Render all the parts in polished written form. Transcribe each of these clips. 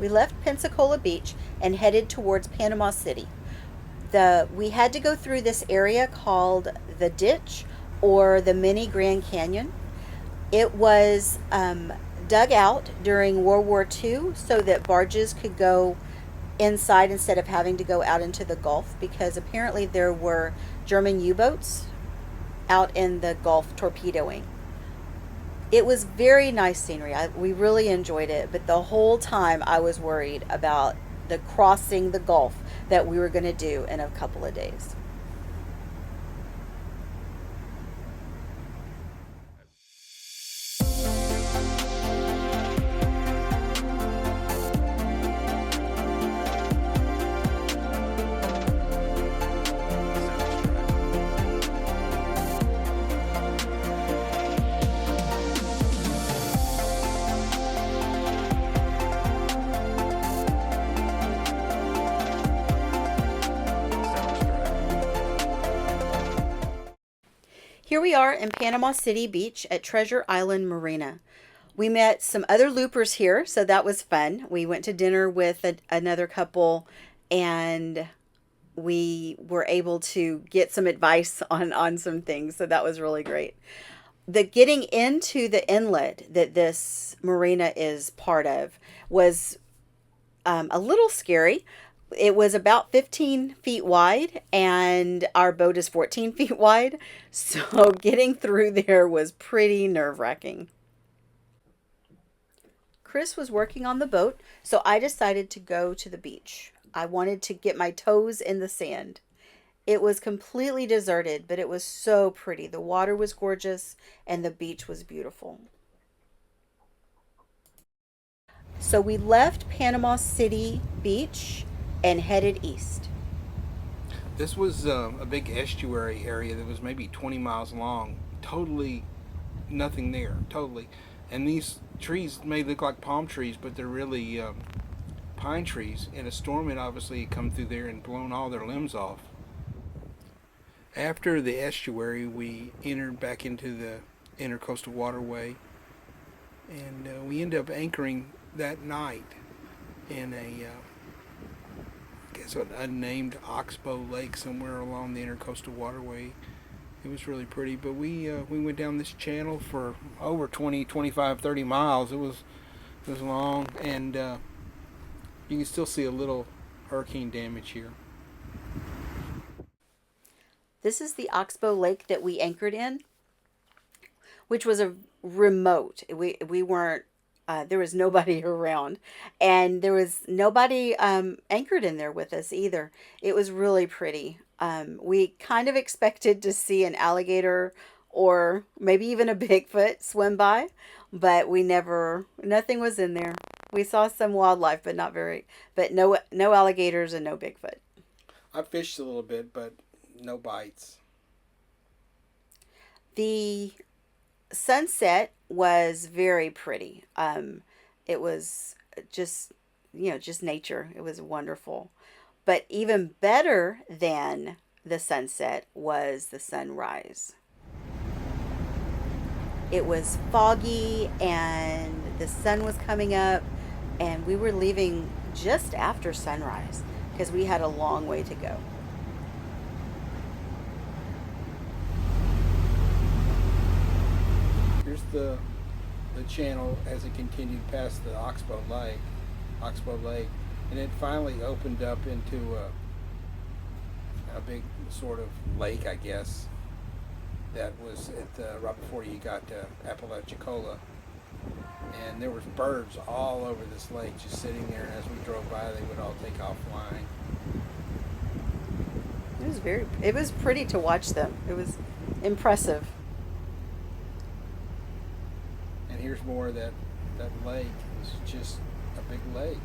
We left Pensacola Beach and headed towards Panama City. We had to go through this area called the Ditch or the Mini Grand Canyon. It was dug out during World War II so that barges could go inside instead of having to go out into the Gulf, because apparently there were German U-boats out in the Gulf torpedoing. It was very nice scenery. We really enjoyed it, but the whole time I was worried about the crossing the Gulf that we were going to do in a couple of days. Here we are in Panama City Beach at Treasure Island Marina. We met some other loopers here, so that was fun. We went to dinner with another couple, and we were able to get some advice on some things, so that was really great. The getting into the inlet that this marina is part of was a little scary. It was about 15 feet wide, and our boat is 14 feet wide. So getting through there was pretty nerve wracking. Chris was working on the boat, so I decided to go to the beach. I wanted to get my toes in the sand. It was completely deserted, but it was so pretty. The water was gorgeous, and the beach was beautiful. So we left Panama City Beach and headed east. This was a big estuary area that was maybe 20 miles long. Totally nothing there, totally. And these trees may look like palm trees, but they're really pine trees. And a storm had obviously come through there and blown all their limbs off. After the estuary, we entered back into the intercoastal waterway, and we ended up anchoring that night in I guess an unnamed oxbow lake somewhere along the intercoastal waterway. It was really pretty, but we went down this channel for over 20, 25, 30 miles. It was long, and you can still see a little hurricane damage here. This is the Oxbow Lake that we anchored in, which was a remote. We weren't. There was nobody around, and there was nobody anchored in there with us either. It was really pretty. We kind of expected to see an alligator or maybe even a Bigfoot swim by, but we never. Nothing was in there. We saw some wildlife, but not very. But no alligators and no Bigfoot. I fished a little bit, but no bites. The sunset was very pretty. It was just, just nature. It was wonderful. But even better than the sunset was the sunrise. It was foggy and the sun was coming up, and we were leaving just after sunrise because we had a long way to go. Here's the channel as it continued past the Oxbow Lake, and it finally opened up into a big sort of lake, I guess. That was right before you got to Apalachicola, and there was birds all over this lake just sitting there. And as we drove by, they would all take off flying. It was pretty to watch them. It was impressive. And here's more of that lake. It's just a big lake.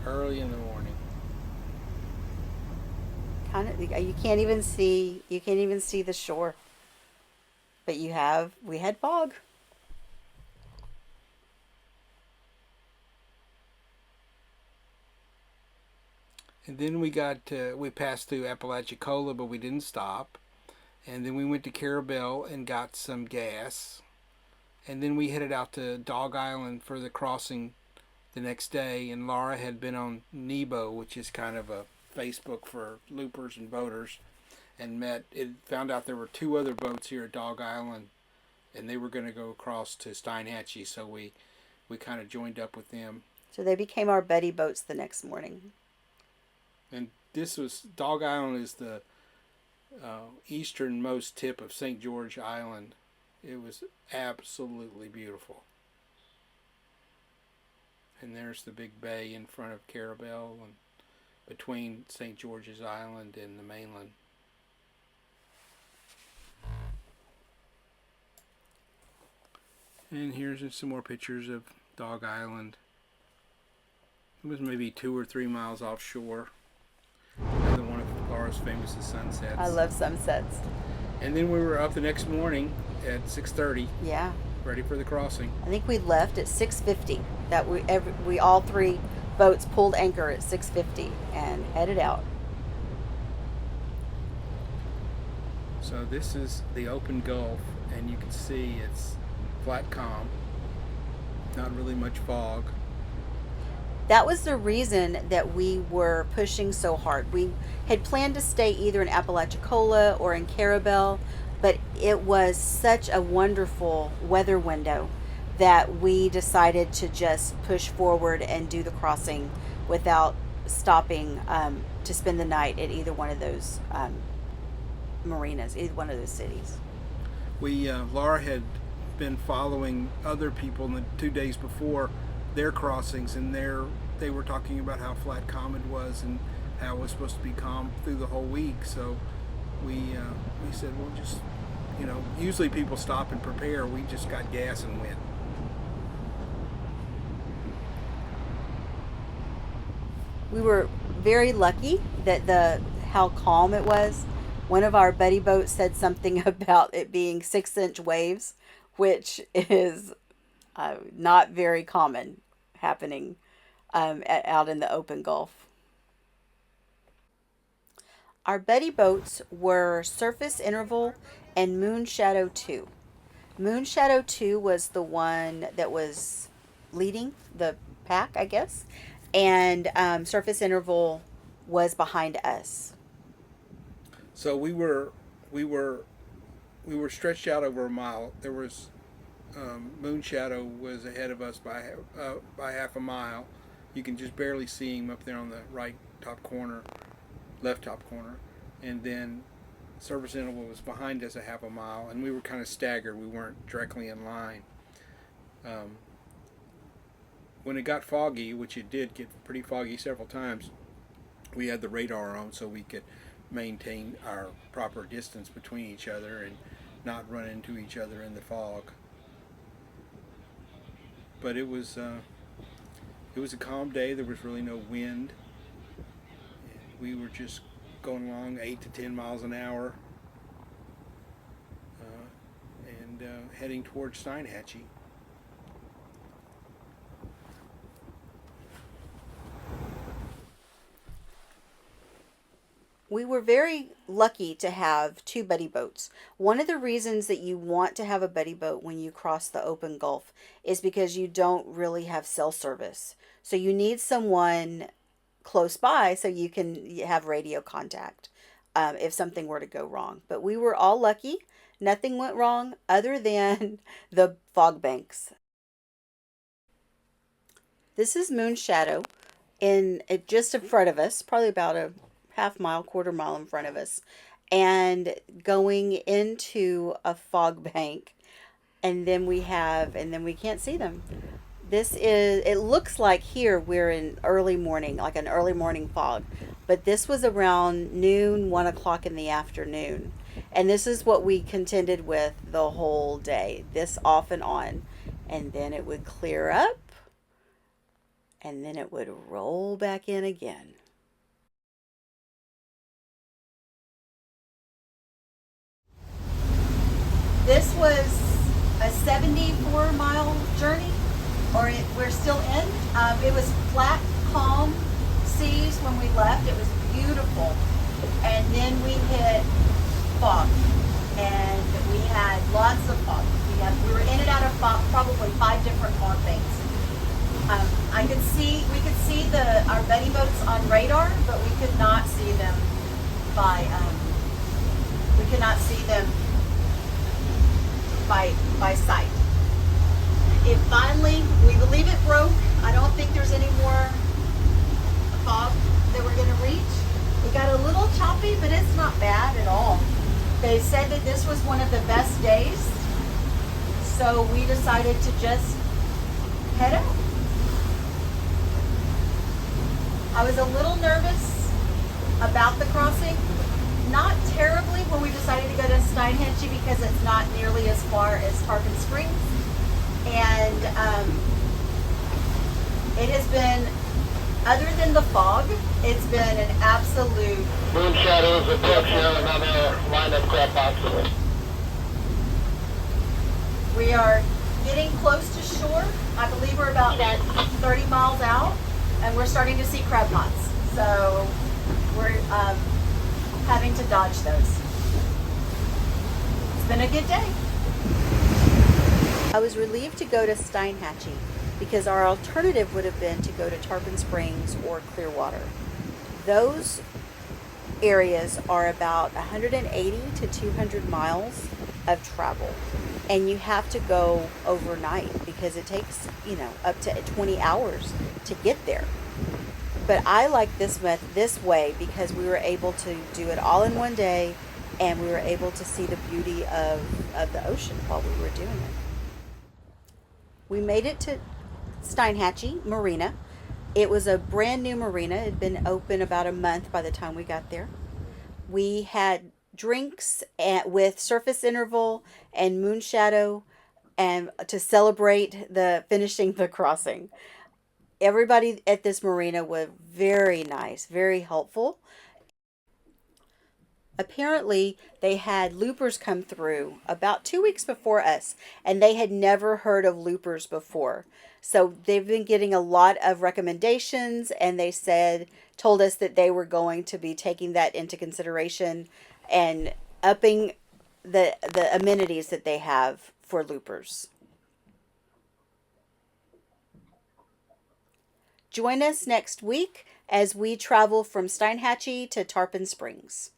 Early in the morning. Kind of, you can't even see the shore. But we had fog. And then we passed through Apalachicola, but we didn't stop. And then we went to Carabel and got some gas. And then we headed out to Dog Island for the crossing the next day. And Laura had been on Nebo, which is kind of a Facebook for loopers and boaters, and found out there were 2 other boats here at Dog Island, and they were going to go across to Steinhatchee. So we kind of joined up with them. So they became our buddy boats the next morning. And Dog Island is the easternmost tip of St. George Island. It was absolutely beautiful. And there's the big bay in front of Carabel and between St. George's Island and the mainland. And here's some more pictures of Dog Island. It was maybe 2 or 3 miles offshore. Another one of Laura's famous sunsets. I love sunsets. And then we were up the next morning at 6:30. Yeah. Ready for the crossing. I think we left at 6:50. That we all 3 boats pulled anchor at 6:50 and headed out. So this is the open Gulf, and you can see it's flat calm. Not really much fog. That was the reason that we were pushing so hard. We had planned to stay either in Apalachicola or in Carabel, but it was such a wonderful weather window that we decided to just push forward and do the crossing without stopping to spend the night at either one of those marinas, either one of those cities. Laura had been following other people in the 2 days before their crossings, and they were talking about how flat calm it was and how it was supposed to be calm through the whole week. So we said, well, just, usually people stop and prepare. We just got gas and went. We were very lucky that how calm it was. One of our buddy boats said something about it being 6-inch waves, which is not very common happening out in the open Gulf. Our buddy boats were Surface Interval and Moon Shadow 2. Moon Shadow 2 was the one that was leading the pack, I guess, and Surface Interval was behind us. So we were stretched out over a mile. There was Moon Shadow was ahead of us by half a mile. You can just barely see him up there on the left top corner, and then Surface Interval was behind us a half a mile, and we were kind of staggered. We weren't directly in line. When it got foggy, which it did get pretty foggy several times, we had the radar on so we could maintain our proper distance between each other and not run into each other in the fog. But it was a calm day. There was really no wind. We were just going along 8 to 10 miles an hour and heading towards Steinhatchee. We were very lucky to have 2 buddy boats. One of the reasons that you want to have a buddy boat when you cross the open Gulf is because you don't really have cell service. So you need someone close by so you can have radio contact if something were to go wrong. But we were all lucky. Nothing went wrong other than the fog banks. This is Moon Shadow just in front of us, probably about a half mile, quarter mile in front of us, and going into a fog bank, and then we can't see them. It looks like here we're in early morning, like an early morning fog, but this was around noon, 1 o'clock in the afternoon, and this is what we contended with the whole day, this off and on, and then it would clear up, and then it would roll back in again. This was a 74-mile journey, we're still in. It was flat, calm seas when we left. It was beautiful. And then we hit fog, and we had lots of fog. We were in and out of probably 5 different fog banks. We could see our buddy boats on radar, but we could not see them by sight. It finally, we believe it broke. I don't think there's any more fog that we're going to reach. It got a little choppy, but it's not bad at all. They said that this was one of the best days, so we decided to just head out. I was a little nervous about the crossing. Not terribly when we decided to go to Steinhatchee because it's not nearly as far as Tarpon Springs. And it has been, other than the fog, it's been an absolute... Moon shadows approaching another line of crab boxes. We are getting close to shore. I believe we're about 30 miles out, and we're starting to see crab pots. So we're having to dodge those. It's been a good day. I was relieved to go to Steinhatchee because our alternative would have been to go to Tarpon Springs or Clearwater. Those areas are about 180 to 200 miles of travel, and you have to go overnight because it takes, up to 20 hours to get there. But I like this way because we were able to do it all in one day, and we were able to see the beauty of the ocean while we were doing it. We made it to Steinhatchee Marina. It was a brand new marina. It had been open about a month by the time we got there. We had drinks with Surface Interval and Moonshadow, and to celebrate finishing the crossing. Everybody at this marina was very nice, very helpful. Apparently, they had loopers come through about 2 weeks before us, and they had never heard of loopers before. So they've been getting a lot of recommendations, and they told us that they were going to be taking that into consideration and upping the amenities that they have for loopers. Join us next week as we travel from Steinhatchee to Tarpon Springs.